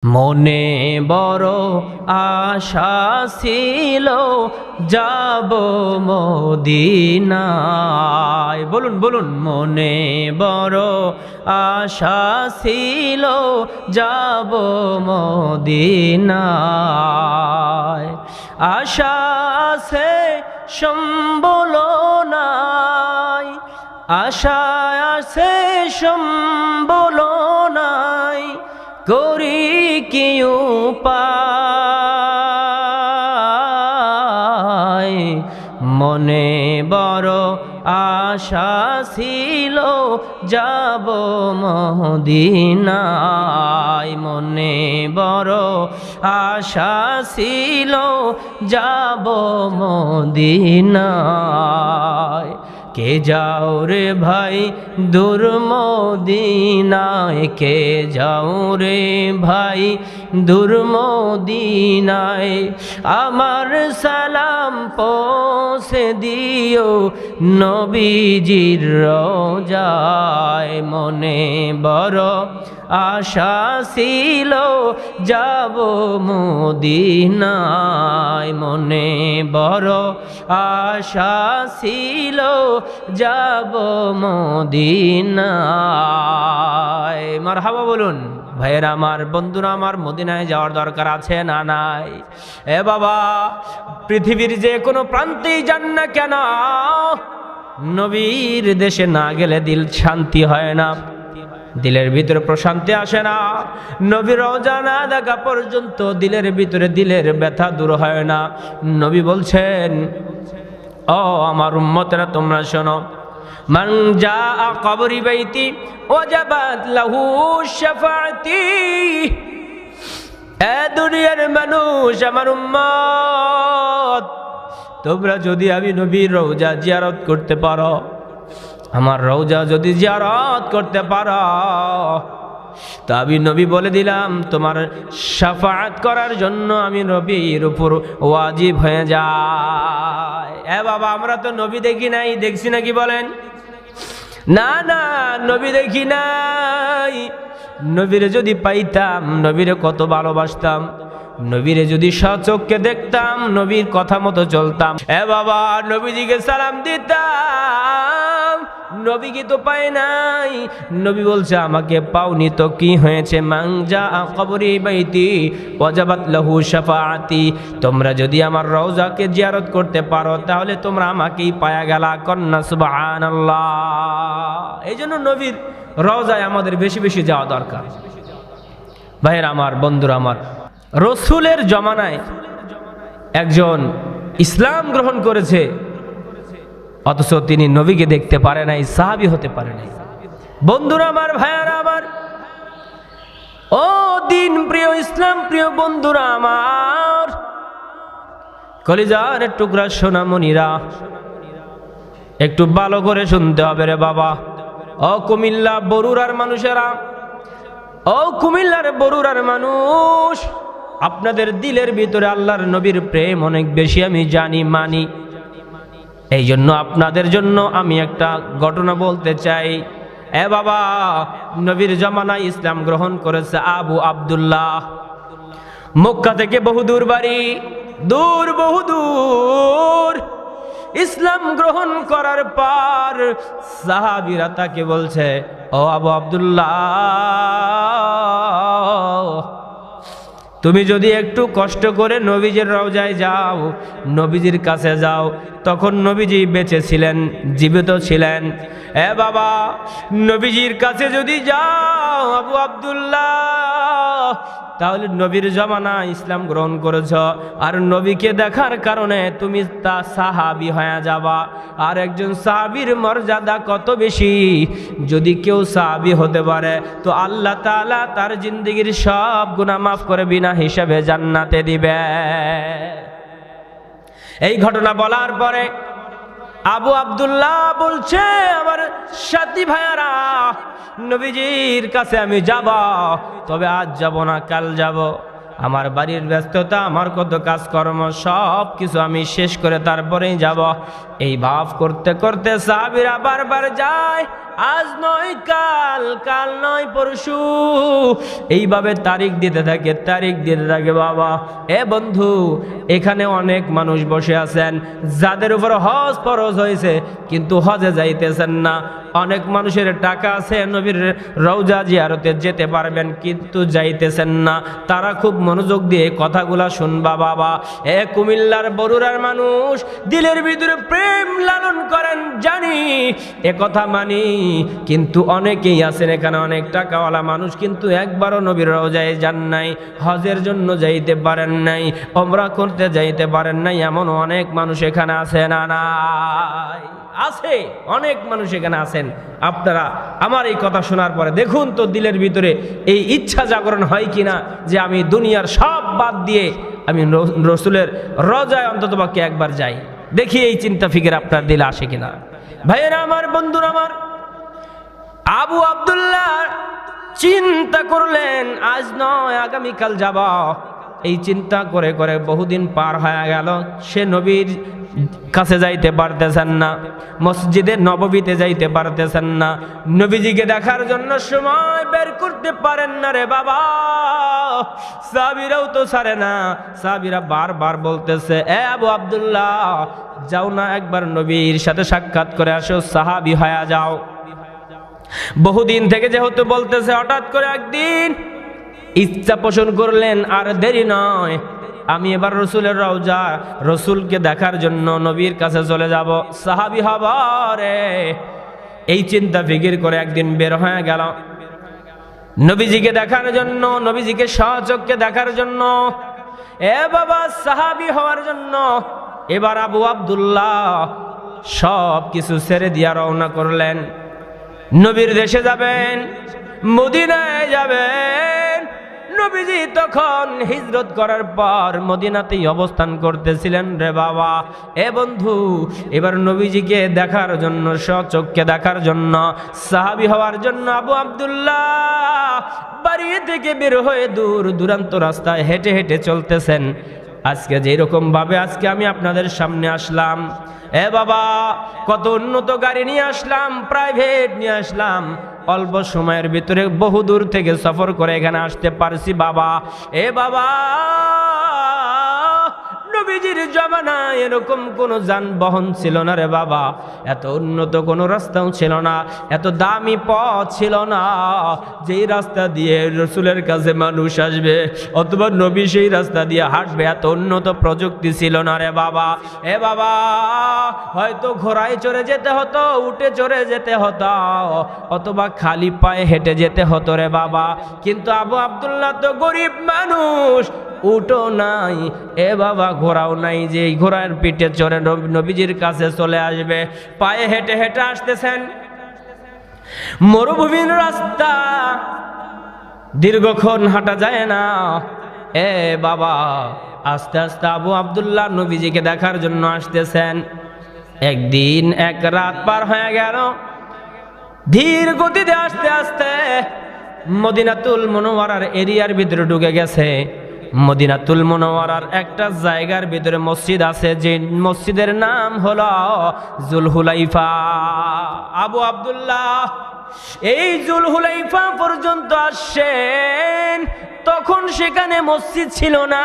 মনে বড় আশা ছিল যাব মদিনায়। বলুন বলুন, মনে বড় আশা ছিল যাব মদিনায়। আশা আছে সম্বল নাই, আশা আছে সম্বল নাই, করি কি উপায়। মনে বড় আশা ছিল যাব মদিনায়। মনে বড় আশা ছিল যাব মদিনায়। কে যাও রে ভাই দূর মদিনায়, কে যাও রে ভাই দূর মদিনায়। আমার সালাম পৌঁছে দিও নবীজির রওজায়। মনে বড় আশা ছিল যাব মদিনায়। মনে বড় আশা ছিল যাব মদিনায়। মারহাবা বলুন। ভাইয়েরা আমার, বন্ধুরা আমার, মদিনায় যাওয়ার দরকার আছে না নাই? এ বাবা, পৃথিবীর যে কোনো প্রান্তেই যান না কেন, নবীর দেশে না গেলে দিল শান্তি হয় না, দিলের ভিতরে প্রশান্তি আসে না। নবীর রওজা না দেখা পর্যন্ত দিলের ভিতরে দিলের ব্যথা দূর হয় না। নবী বলছেন, ও আমার উম্মতেরা তোমরা শোনো, মান জাআ কবরি বাইতি ওয়াজাবাত লাহু শাফাআতি। এ দুনিয়ার মানুষ, আমার উম্মত, তোমরা যদি আমি নবীর রওজা জিয়ারত করতে পারো, আমার রওজা যদি জিয়ারত করতে পারো, তা আমি নবী বলে দিলাম তোমার শাফাআত করার জন্য আমি নবীর উপর ওয়াজিব হয়ে যায়। এ বাবা, আমরা তো নবী দেখি নাই, দেখছি নাকি বলেন? না না, নবী দেখি নাই। নবীরে যদি পাইতাম, নবীরে কত ভালোবাসতাম, নবীরে যদি সচক্ষে দেখতাম, নবীর কথা মতো চলতাম, এ বাবা নবীজিকে সালাম দিতাম। নবী কি তো পাই নাই? নবী বলছে আমাকে পাওনি তো কি হয়েছে? মান জাআ কবরি বাইতি ওয়াজাবাত লাহু শাফাআতি। তোমরা যদি আমার রওজাকে জিয়ারত করতে পারো, তাহলে তোমরা আমাকেই পায়া গেলা। কন্যা সুবহানাল্লাহ। এই জন্য নবীর রওজায় আমাদের বেশি বেশি যাওয়া দরকার। ভাইয়েরা আমার, বন্ধুরা আমার, রসুলের জমানায় একজন ইসলাম গ্রহণ করেছে, অথচ তিনি নবীকে দেখতে পারে নাই, সাহাবী হতে পারে নাই। বন্ধুরা আমার, ভাইয়ারা আমার, ও দিন প্রিয়, ইসলাম প্রিয় বন্ধুরা আমার, কলিজার টুকরা সোনামণিরা, একটু ভালো করে শুনতে হবে রে বাবা। ও কুমিল্লা বরুড়ার মানুষেরা, ও কুমিল্লার বরুড়ার মানুষ, আপনাদের দিলের ভিতরে আল্লাহর নবীর প্রেম অনেক বেশি, আমি জানি, মানি। এই জন্য আপনাদের জন্য আমি একটা ঘটনা বলতে চাই। এ বাবা, নবীর জামানায় ইসলাম গ্রহণ করেছে আবু আব্দুল্লাহ। মক্কা থেকে বহুদূর বাড়ি, দূর বহুদূর। ইসলাম গ্রহণ করার পর সাহাবীরা তাকে বলছে, ও আবু আব্দুল্লাহ, তুমি যদি একটু কষ্ট করে নবীজির রওজায় যাও, নবীজির কাছে যাও, তখন নবীজি বেঁচে ছিলেন, জীবিত ছিলেন। এ বাবা, নবীজির কাছে যদি যাও আবু আব্দুল্লাহ, তাহলে নবীর জামানা ইসলাম গ্রহণ করেছ, আর নবীকে দেখার কারণে তুমি তা সাহাবী হয়ে যাবা। আর একজন সাহাবীর মর্যাদা কত বেশি! যদি কেউ সাহাবী হতে পারে, তো আল্লাহ তাআলা তার জিন্দেগির সব গুনাহ মাফ করে বিনা হিসাবে জান্নাতে দিবে। এই ঘটনা বলার পরে আবু আব্দুল্লাহ বলছে, আমার সাথী ভাইয়ারা, নবীজির কাছে আমি যাব, তবে আজ যাব না, কাল যাব। আমার বাড়ির ব্যস্ততা, আমার কত কাজকর্ম, সব কিছু আমি শেষ করে তারপরেই যাব। এই ভাব করতে করতে সাহাবীরা বারবার যায়, আজ নয় কাল, কাল নয় পরশু, এইভাবে তারিখ দিতে থাকে বাবা। এ বন্ধু, এখানে অনেক মানুষ বসে আছেন যাদের উপর হজ ফরজ হয়েছে কিন্তু হজে যাইতেছেন না। অনেক মানুষের টাকা আছে, নবীর রওজা জিয়ারতে যেতে পারবেন কিন্তু যাইতেছেন না। তারা খুব মনোযোগ দিয়ে কথাগুলা শুনবা বাবা। এ কুমিল্লার বরুড়ার মানুষ, দিলের ভিতরে প্রেম লালন করেন জানি, এ কথা মানি, কিন্তু অনেকেই আছেন এখানে অনেক টাকাওয়ালা মানুষ কিন্তু একবারও নবীর রওজায় যান নাই, হজের জন্য যাইতে পারেন নাই, ওমরা করতে যাইতে পারেন নাই। এমন অনেক মানুষ এখানে আছে না নাই? আছে, অনেক মানুষ এখানে আছেন। আপনারা আমার এই কথা শোনার পরে দেখুন তো দিলের ভিতরে এই ইচ্ছা জাগরণ হয় কিনা যে আমি দুনিয়ার সব বাদ দিয়ে আমি রসুলের রওজায় অন্ততপক্ষে একবার যাই। দেখি এই চিন্তা ফিকির আপনার দিলে আসে কিনা। ভাইয়েরা আমার, বন্ধুরা আমার, আবু আব্দুল্লাহ চিন্তা করলেন আজ নয় আগামীকাল যাব। এই চিন্তা করে করে বহুদিন পার হয়ে গেল, সে নবীর কাছে যাইতে পারতেছেন না, মসজিদে নববীতে যাইতে পারতেছেন না, নবীজিকে দেখার জন্য সময় বের করতে পারেন না রে বাবা। সাহাবীরাও তো ছাড়ে না, সাহাবীরা বারবার বলতেছে এ আবু আব্দুল্লাহ যাও না, একবার নবীর সাথে সাক্ষাৎ করে আসো, সাহাবী হয়ে যাও। বহুদিন থেকে যেহেতু বলতেছে, হঠাৎ করে একদিন ইচ্ছা পোষণ করলেন, আর দেরি নয়, আমি এবার রসুলের রওজা, রসুলকে দেখার জন্য নবীর কাছে চলে যাব, সাহাবী হব রে। এই চিন্তা ফিকির করে একদিন বের হয়ে গেল নবীজিকে দেখার জন্য, নবীজিকে সচক্ষে দেখার জন্য, এ বাবা সাহাবী হওয়ার জন্য। এবার আবু আব্দুল্লাহ সব কিছু ছেড়ে দিয়া রওনা করলেন। নবীর দেশে যাবেন, মদিনায় যাবেন। নবীজি তখন হিজরত করার পর মদিনাতেই অবস্থান করতেছিলেন রে বাবা। এ বন্ধু, এবার নবীজিকে দেখার জন্য, সচক্ষে দেখার জন্য, সাহাবী হওয়ার জন্য আবু আব্দুল্লাহ বাড়ি থেকে বের হয়ে দূর দূরান্ত রাস্তায় হেঁটে হেঁটে চলতেছেন। আজকে যেরকম ভাবে আজকে আমি আপনাদের সামনে আসলাম, এ বাবা কত উন্নত গাড়ি নিয়ে আসলাম, প্রাইভেট নিয়ে আসলাম, অল্প সময়ের ভিতরে বহু দূর থেকে সফর করে এখানে আসতে পারছি বাবা। এ বাবা, নবীজির জামানায় এরকম কোন যানবাহন ছিল না রে বাবা, এত উন্নত কোন রাস্তাও ছিল না, এত দামি পথ ছিল না যেই রাস্তা দিয়ে রসুলের কাছে মানুষ আসবে অথবা নবী সেই রাস্তা দিয়ে হাঁটবে, এত উন্নত প্রযুক্তি ছিল না রে বাবা। এ বাবা, হয়তো ঘোড়ায় চড়ে যেতে হতো, উঠে চড়ে যেতে হতো, অথবা খালি পায়ে হেঁটে যেতে হতো রে বাবা। কিন্তু আবু আব্দুল্লাহ তো গরিব মানুষ, উঠো নাই, এ বাবা ঘোড়াও নাই যে এই ঘোড়ার পিঠে চড়ে নবীজির কাছে চলে আসবে। পায়ে হেঁটে হেঁটে আসতেছেন, মরুভূমির রাস্তা, দীর্ঘক্ষণ হাঁটা যায় না। এ বাবা, আস্তে আস্তে আবু আব্দুল্লাহ নবীজিকে দেখার জন্য আসতেছেন। একদিন এক রাত পার হয়ে গেল, ধীর গতিতে আস্তে আস্তে মদিনাতুল মুনাওয়ারার এরিয়ার ভিতরে ঢুকে গেছে। মদিনাতুল মুনাওয়ারার একটা জায়গার ভিতরে মসজিদ আছে, যে মসজিদের নাম হলো জুলহুলাইফা। আবু আব্দুল্লাহ এই জুলহুলাইফা পর্যন্ত আসেন, তখন সেখানে মসজিদ ছিল না,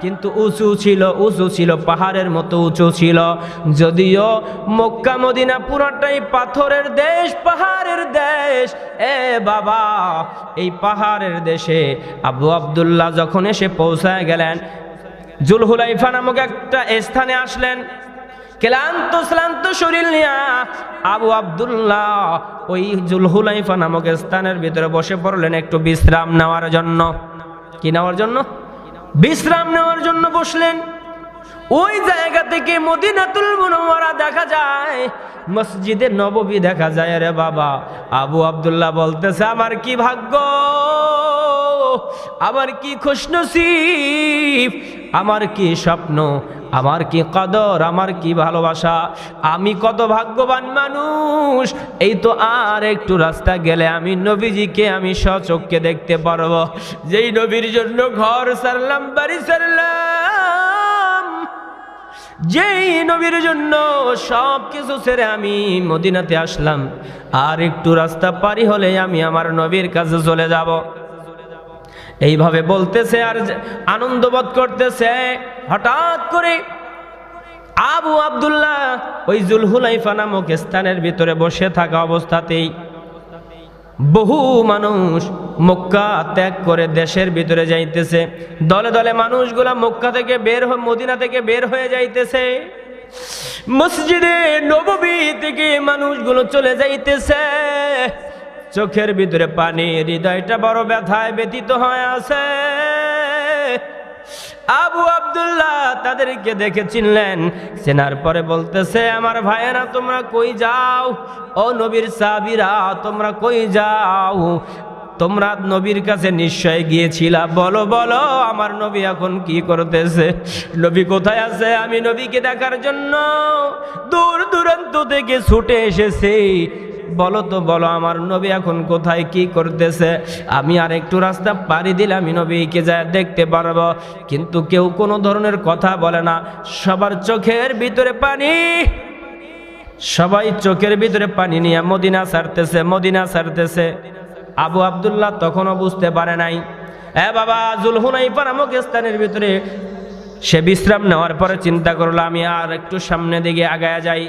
কিন্তু উঁচু ছিল, পাহাড়ের মতো উঁচু ছিল। যদিও মক্কা মদিনা পুরোটাই পাথরের দেশ, পাহাড়ের দেশ। এ বাবা, এই পাহাড়ের দেশে আবু আব্দুল্লাহ যখন এসে পৌঁছায় গেলেন, জুলহুলাইফা নামক একটা স্থানে আসলেন। ক্লান্ত শরীর নিয়া আবু আব্দুল্লাহ ওই জুলহুলাইফা নামক স্থানের ভিতরে বসে পড়লেন একটু বিশ্রাম নেওয়ার জন্য। কি নেওয়ার জন্য? বিশ্রাম নেওয়ার জন্য বসলেন। ওই জায়গা থেকে মদিনাতুল মুনাওয়ারা দেখা যায়, মসজিদে নববী দেখা যায় রে বাবা। আবু আব্দুল্লাহ বলতেছে, আমার কি ভাগ্য, আমার কি খুশনসিব, আমার কি স্বপ্ন, আমার কি কদর, আমার কি ভালোবাসা, আমি কত ভাগ্যবান মানুষ। এই তো আর একটু রাস্তা গেলে আমি নবীজিকে আমি স্বচক্ষে দেখতে পারবো, যেই নবীর জন্য ঘর ছাড়লাম, বাড়ি ছাড়লাম, যেই নবীর জন্য সব কিছু ছেড়ে আমি মদিনাতে আসলাম, আর একটু রাস্তা পারি হলে আমি আমার নবীর কাছে চলে যাব। এইভাবে বলতেছে আর আনন্দ বোধ করতেছে। হঠাৎ করে আবু আব্দুল্লাহ ওই জুলহুলাইফা নামক স্থানের ভিতরে বসে থাকা অবস্থাতেই বহু মানুষ মক্কা ত্যাগ করে দেশের ভিতরে যাইতেছে। দলে দলে মানুষগুলা মক্কা থেকে মদিনা থেকে বের হয়ে যাইতেছে। মসজিদে নববী থেকে মানুষগুলো চলে যাইতেছে। চোখের ভিতরে পানি, হৃদয়টা বড় ব্যথায় ব্যথিত হয়ে আছে। আবু আব্দুল্লাহ তাদেরকে দেখে চিনলেন, চেনার পরে বলতেছে, আমার ভাইয়েরা তোমরা কই যাও? ও নবীর সাহাবীরা তোমরা কই যাও? তোমরা নবীর কাছে নিশ্চয় গিয়েছিলা, বলো বলো আমার নবী এখন কি করতেছে? নবী কোথায় আছে? আমি নবীকে দেখার জন্য দূর দূরান্ত থেকে ছুটে এসেছি। বলো তো বলো আমার নবী এখন কোথায়, কি করতেছে? আমি আর একটু রাস্তা পাড়ি দিলে আমি নবীকে যা দেখতে পারবো। কিন্তু কেউ কোনো ধরনের কথা বলে না। সবার চোখের ভিতরে পানি, সবাই চোখের ভিতরে পানি নিয়ে মদিনা ছাড়তেছে, মদিনা ছাড়তেছে। আবু আব্দুল্লাহ তখনও বুঝতে পারে নাই। বাবা জুলহুলাইফা নামক স্থানের ভিতরে সে বিশ্রাম নেওয়ার পরে চিন্তা করলো আমি আর একটু সামনে দিকে আগায়া যাই।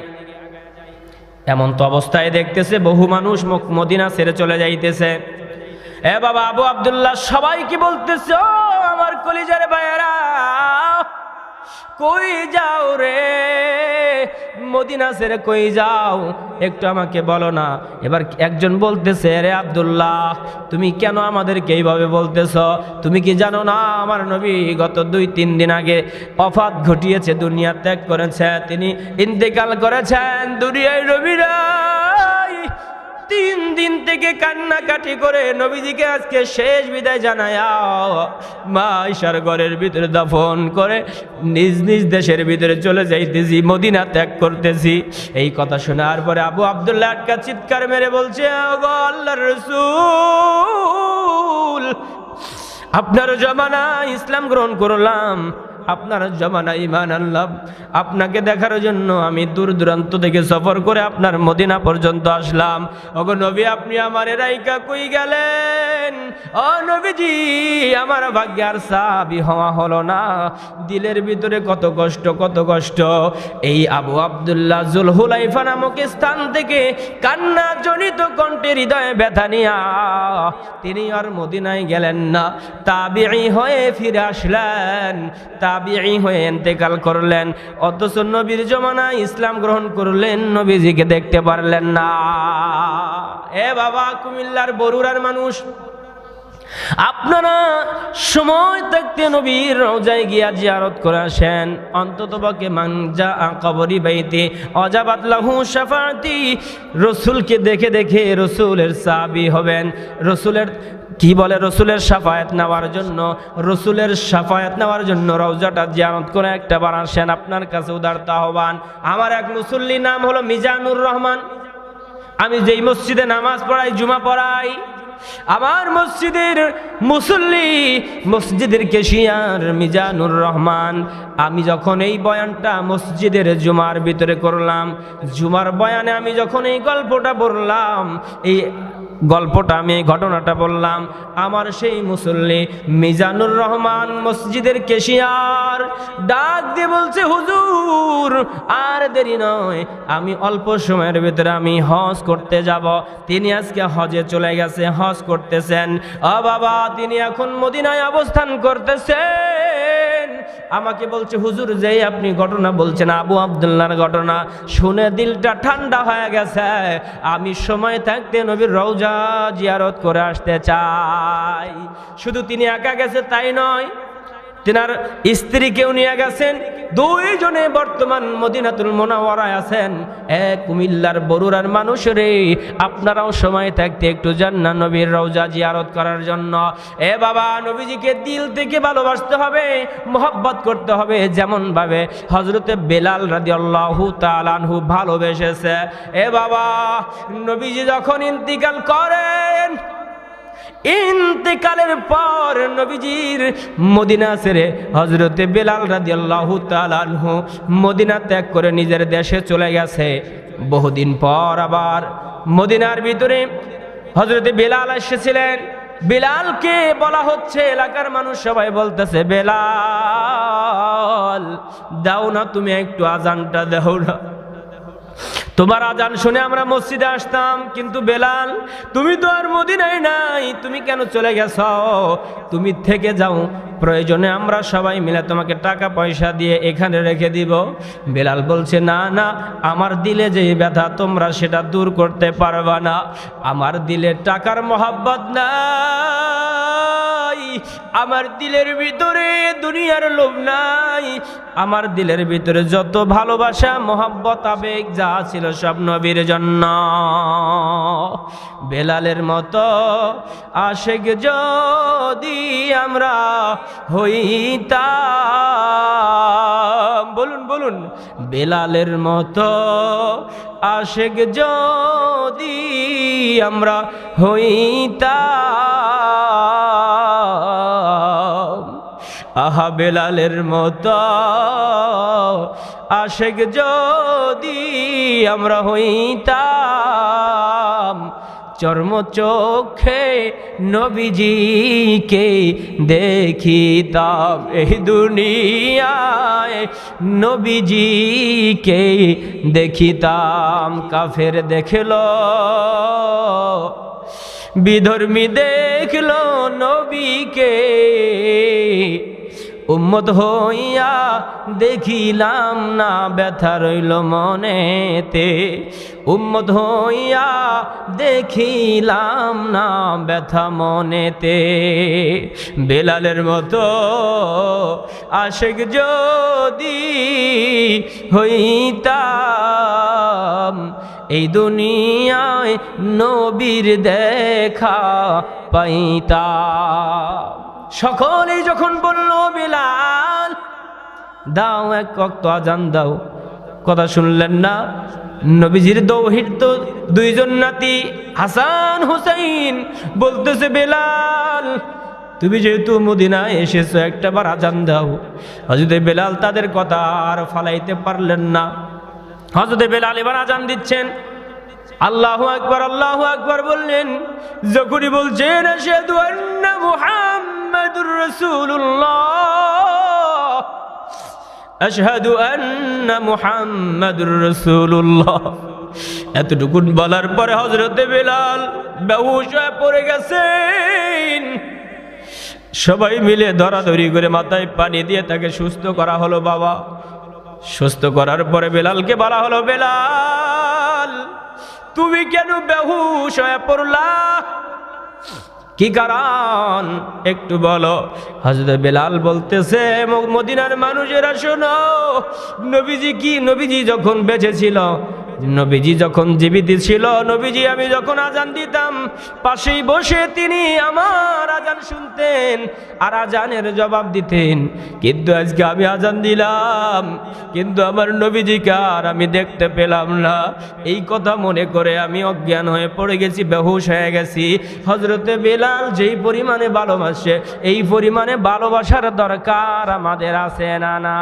এমন তো অবস্থায় দেখতেছে বহু মানুষ মদিনা ছেড়ে চলে যাইতেছে। বাবা আবু আব্দুল্লাহ সবাইকে বলতেছে, ও আমার কলিজার ভাইয়েরা কই যাও রে? মদিনা ছেড়ে কই যাও? একটু আমাকে বলো না। এবার একজন বলতেছে, রে আব্দুল্লাহ তুমি কেন আমাদেরকে এইভাবে বলতেছ? তুমি কি জানো না আমার নবী গত 2-3 দিন আগে ওফাত ঘটিয়েছে, দুনিয়া ত্যাগ করেছে, তিনি ইন্তেকাল করেছেন। দুনিয়ায় নবী নাই। 3 দিন থেকে কান্নাকাটি করে নবীজিকে আজকে শেষ বিদায় জানায়া মা আয়েশার ঘরের ভিতরে দাফন করে নিজ নিজ দেশের ভিতরে চলে যাইতেছি, মদিনা ত্যাগ করতেছি। এই কথা শোনার পরে আবু আব্দুল্লাহ আটকা চিৎকার মেরে বলছে, ওগো আল্লাহর রাসূল আপনার জমানায় ইসলাম গ্রহণ করলাম, আপনার জমানায় ঈমান আনলাম, আপনাকে দেখার জন্য আমি দূর দূরান্ত থেকে সফর করে আপনার মদিনা পর্যন্ত আসলাম। ওগো নবী আপনি আমার রাইকা কই গেলেন? ও নবীজি আমার ভাগ্যে আর সাহাবী হওয়া হলো না। দিলের ভিতরে কত কষ্ট, কত কষ্ট। এই আবু আব্দুল্লাহ জুলহুলাইফা নামক স্থান থেকে কান্না জনিত কণ্ঠে হৃদয়ে ব্যথা নিয়া তিনি আর মদিনায় গেলেন না, তাবিঈ হয়ে ফিরে আসলেন, তাবিঈ হয়ে ইন্তেকাল করলেন। অথচ নবীর জমানায় ইসলাম গ্রহণ করলেন, নবীজিকে দেখতে পারলেন না। বাবা কুমিল্লার বরুড়ার মানুষ, আপনারা সময় থাকতে নবীর রওজায় গিয়া জিয়ারত করে আসেন। অন্ততপক্ষে মান জা কবরি বাইতে অজাবাত লাহু শাফাআতি, রাসূলকে দেখে দেখে রাসূলের সাহাবী হবেন। রাসূলের কি বলে, রসুলের শাফায়াত নেওয়ার জন্য, রসুলের শাফায়াত নেওয়ার জন্য রওজাটা জিয়ারত করে একটা বার আসেন। আপনার কাছে উদারতা আহ্বান। আমার এক মুসল্লি নাম হলো মিজানুর রহমান। আমি যেই মসজিদে নামাজ পড়াই, জুমা পড়াই, আমার মসজিদের মুসল্লি, মসজিদের কেশিয়ার মিজানুর রহমান। আমি যখন এই বয়ানটা মসজিদের জুমার ভিতরে করলাম, জুমার বয়ানে আমি যখন এই গল্পটা বললাম, এই ঘটনাটা বললাম, আমার সেই মুসল্লি মিজানুর রহমান মসজিদের কেশিয়ার ডাক দিয়ে বলছে, হুজুর আর দেরি নয়, আমি অল্প সময়ের ভিতরে আমি হজ করতে যাব। তিনি আজকে হজে চলে গেছে, হজ করতেছেন। বাবা তিনি এখন মদিনায় অবস্থান করতেছেন। আমাকে বলছে, হুজুর যেই আপনি ঘটনা বলছেন আবু আব্দুল্লাহর ঘটনা শুনে দিলটা ঠান্ডা হয়ে গেছে। আমি সময় থাকতে নবীর রওজা জিয়ারত করে আসতে চাই। শুধু তিনি একা গেছে তাই নয়, তিনার স্ত্রীকেও নিয়ে গেছেন। 2 জনে বর্তমান মদিনাতুল মুনাওয়ারায় আছেন। কুমিল্লার বরুড়ার মানুষরে আপনারাও সময় থাকতে একটু যান না নবীর রওজা জিয়ারত করার জন্য। বাবা নবীজিকে দিল থেকে ভালোবাসতে হবে, মোহাব্বত করতে হবে, যেমন ভাবে হযরতে বেলাল রাদিয়াল্লাহু তাআলা আনহু ভালোবেসেছে। বাবা নবীজি যখন ইন্তিকাল করেন, ইন্তেকালের পর নবীজির মদিনা ছেড়ে হযরতে বেলাল রাদিয়াল্লাহু তাআলা আনহু মদিনা ত্যাগ করে নিজের দেশে চলে গেছে। বহুদিন পর আবার মদিনার ভিতরে হযরতে বেলাল এসেছিলেন। বেলালকে বলা হচ্ছে, এলাকার মানুষ সবাই বলতেছে, বেলাল দাও না, তুমি একটু আজানটা দাও না, তোমার আজান শুনে আমরা মসজিদে আসতাম। কিন্তু বেলাল, তুমি তো আর মদিনায় নাই, তুমি কেন চলে গেছ? তুমি থেকে যাও, প্রয়োজনে আমরা সবাই মিলে তোমাকে টাকা পয়সা দিয়ে এখানে রেখে দিব। বেলাল বলছে, না না, আমার দিলে যে ব্যথা তোমরা সেটা দূর করতে পারবা না। আমার দিলে টাকার মহাব্বত নাই, আমার দিলের ভিতরে দুনিয়ার লোভ নাই, আমার দিলের ভিতরে যত ভালোবাসা মহাব্বত আবেগ যা ছিল সব নবীর জন্য। বেলালের মতো আশিক যদি আমরা হইতাম, বলুন বলুন, বেলালের মতো আশিক যদি আমরা হইতাম, আহা বেলালের মতো আশিক যদি আমরা হইতাম, চর্ম চোখে নবীজিকে দেখিতাম। এই দুনিয়ায় নবীজিকে দেখিতাম। কাফের দেখলো, বিধর্মী দেখলো নবীকে, উম্মত হইয়া দেখিলাম না, ব্যথা রইল মনেতে। উম্মত হইয়া দেখিলাম না, ব্যথা মনেতে। বেলালের মতো আশিক যদি হইতাম, এই দুনিয়ায় নবীর দেখা পাইতাম। সকলেই যখন বলল, বেলাল দাও এক ওয়াক্ত আজান দাও, কথা শুনলেন না। নবীজির দৌহিত্র দুইজন নাতি হাসান হুসাইন বলতেছে, বেলাল তুমি যেহেতু মদিনায় এসেছো, একটা বার আজান দাও। হযরতে বেলাল তাদের কথা আর ফালাইতে পারলেন না। হযরতে বেলাল এবার আজান দিচ্ছেন। আল্লাহু আকবার, আল্লাহু আকবার বললেন। যখনই বলছেন আশহাদু আন্না মুহাম্মাদুর রাসূলুল্লাহ, আশহাদু আন্না মুহাম্মাদুর রাসূলুল্লাহ, এতটুকু বলার পরে হযরতে বেলাল বেহুশ হয়ে পড়ে গেছেন। সবাই মিলে ধরাধরি করে মাথায় পানি দিয়ে তাকে সুস্থ করা হলো। বাবা সুস্থ করার পরে বেলালকে বলা হলো, বেলাল তুমি কেন বেহুশ হয়ে পড়লা? কি কারণ একটু বলো। হযরত বেলাল বলতেছে, মদিনার মানুষেরা শোনো, নবীজি যখন বেঁচে ছিল, নবীজি যখন জীবিত ছিল, নবীজি আমি যখন আজান দিতাম পাশেই বসে তিনি আমার আজান শুনতেন আর আজানের জবাব দিতেন। কিন্তু আজকে আমি আজান দিলাম, কিন্তু আমার নবীজিকে আর আমি দেখতে পেলাম না। এই কথা মনে করে আমি অজ্ঞান হয়ে পড়ে গেছি, বেহুশ হয়ে গেছি। হযরতে বেলাল যেই পরিমাণে ভালোবাসে, এই পরিমাণে ভালোবাসার দরকার আমাদের আছে না না?